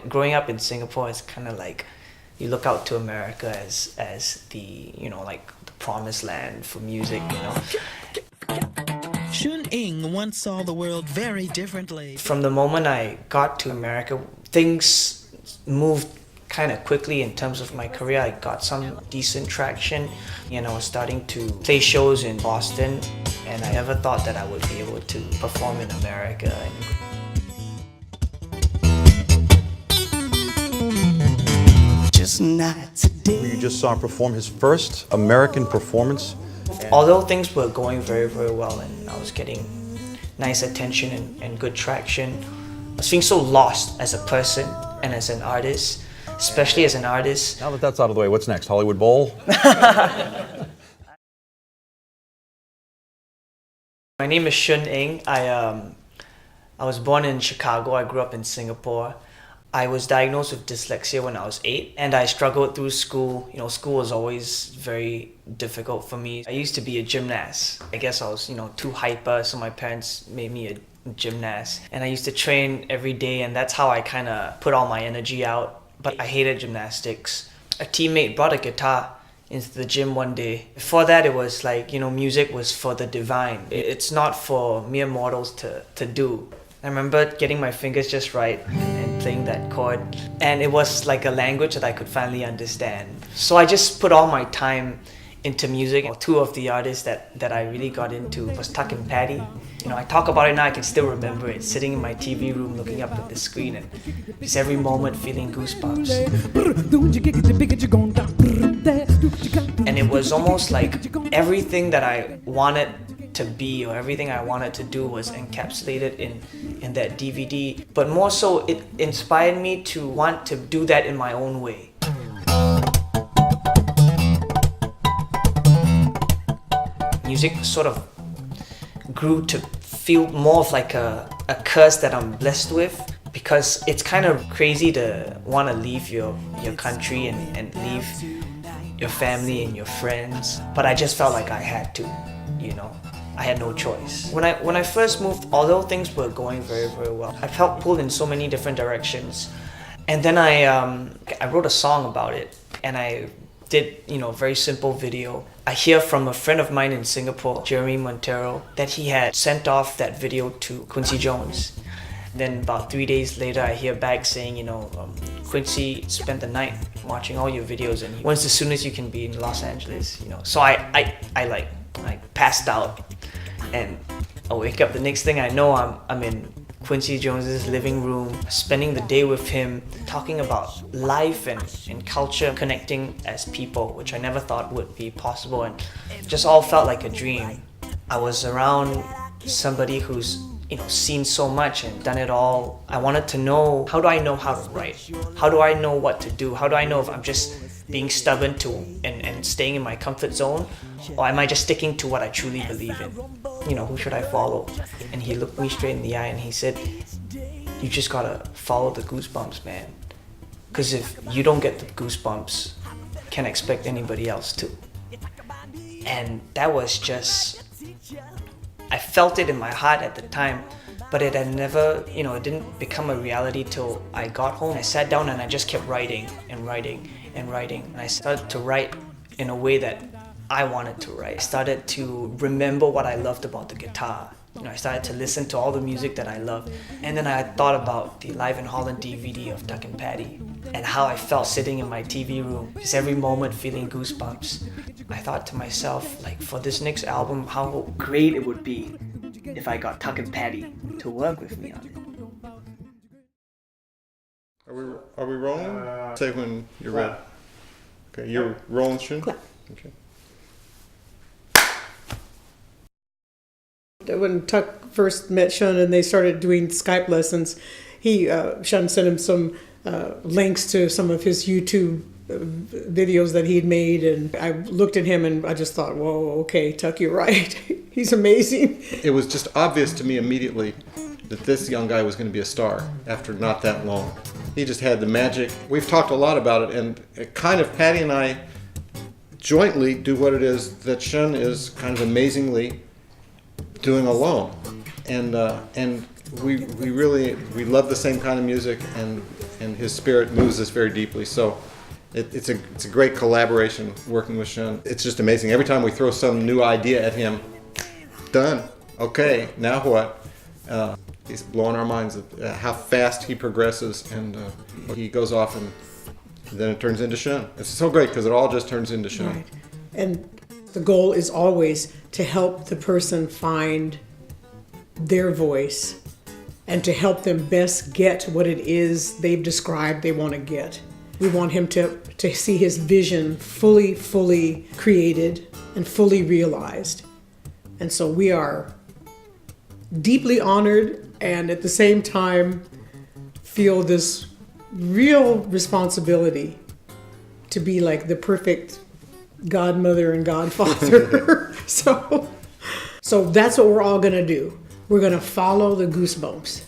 Growing up in Singapore is kind of like you look out to America as the, like the promised land for music. Shun Ng once saw the world very differently. From the moment I got to America, things moved kind of quickly in terms of my career. I got some decent traction, I was starting to play shows in Boston, and I never thought that I would be able to perform in America. Just not today. You just saw him perform his first American performance. Although things were going very, very well and I was getting nice attention and good traction, I was feeling so lost as a person and as an artist, especially as an artist. Now that that's out of the way, what's next? Hollywood Bowl? My name is Shun Ng. I was born in Chicago. I grew up in Singapore. I was diagnosed with dyslexia when I was 8, and I struggled through school. School was always very difficult for me. I used to be a gymnast. I guess I was, too hyper, so my parents made me a gymnast. And I used to train every day, and that's how I kind of put all my energy out. But I hated gymnastics. A teammate brought a guitar into the gym one day. Before that, it was like, music was for the divine. It's not for mere mortals to do. I remember getting my fingers just right and playing that chord, and it was like a language that I could finally understand. So I just put all my time into music. Two of the artists that I really got into was Tuck and Patti. I talk about it now, I can still remember it, sitting in my TV room looking up at the screen and just every moment feeling goosebumps. And it was almost like everything that I wanted to be or everything I wanted to do was encapsulated in that DVD. But more so, it inspired me to want to do that in my own way. Music sort of grew to feel more of like a curse that I'm blessed with, because it's kind of crazy to want to leave your country and leave your family and your friends, but I just felt like I had to, I had no choice. When I first moved, although things were going very, very well, I felt pulled in so many different directions. And then I wrote a song about it, and I did, a very simple video. I hear from a friend of mine in Singapore, Jeremy Montero, that he had sent off that video to Quincy Jones. Then about 3 days later, I hear back saying, Quincy spent the night watching all your videos and he wants as soon as you can be in Los Angeles, So I passed out, and I wake up, the next thing I know, I'm in Quincy Jones's living room, spending the day with him, talking about life and culture, connecting as people, which I never thought would be possible, and just all felt like a dream. I was around somebody who's seen so much and done it all. I wanted to know, how do I know how to write? How do I know what to do? How do I know if I'm just being stubborn and staying in my comfort zone, or am I just sticking to what I truly believe in? Who should I follow? And he looked me straight in the eye and he said, you just gotta follow the goosebumps, man. Because if you don't get the goosebumps, can't expect anybody else to. And that was just, I felt it in my heart at the time, but it had never, it didn't become a reality till I got home. I sat down and I just kept writing and writing and writing. And I started to write in a way that I wanted to write. I started to remember what I loved about the guitar. I started to listen to all the music that I loved. And then I thought about the Live in Holland DVD of Tuck and Patti and how I felt sitting in my TV room, just every moment feeling goosebumps. I thought to myself, like, for this next album, how great it would be if I got Tuck and Patti to work with me on it. Are we rolling? Say when you're ready. Okay, you're rolling, Shun? Okay. When Tuck first met Shun and they started doing Skype lessons, Shun sent him some links to some of his YouTube videos that he'd made, and I looked at him and I just thought, whoa, okay, Tuck, you're right. He's amazing. It was just obvious to me immediately that this young guy was going to be a star after not that long. He just had the magic. We've talked a lot about it, and it kind of, Patti and I jointly do what it is that Shun is kind of amazingly doing alone. And we love the same kind of music, and his spirit moves us very deeply. So it's a great collaboration working with Shun. It's just amazing. Every time we throw some new idea at him, done. Okay, now what? He's blowing our minds at how fast he progresses, and he goes off, and then it turns into Shun. It's so great because it all just turns into Shun. Right. And the goal is always to help the person find their voice and to help them best get what it is they've described they want to get. We want him to see his vision fully created and fully realized. And so we are deeply honored and at the same time feel this real responsibility to be like the perfect godmother and godfather. So that's what we're all gonna do. We're gonna follow the Goosebumps.